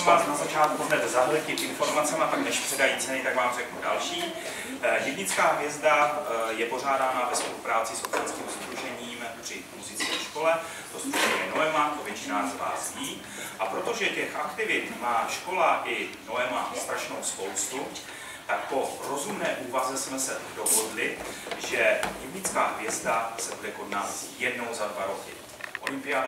jsem vás na začátku hned zahltit informacemi, pak než předají ceny, tak vám řeknu další. Děvnická hvězda je pořádána ve spolupráci s občanským sdružením při muzické škole. To sdružení je Noema, to většina z vás ví. A protože těch aktivit má škola i Noema strašnou spoustu, tak po rozumné úvaze jsme se dohodli, že Děvnická hvězda se bude konat jednou za 2 roky. Olympiáda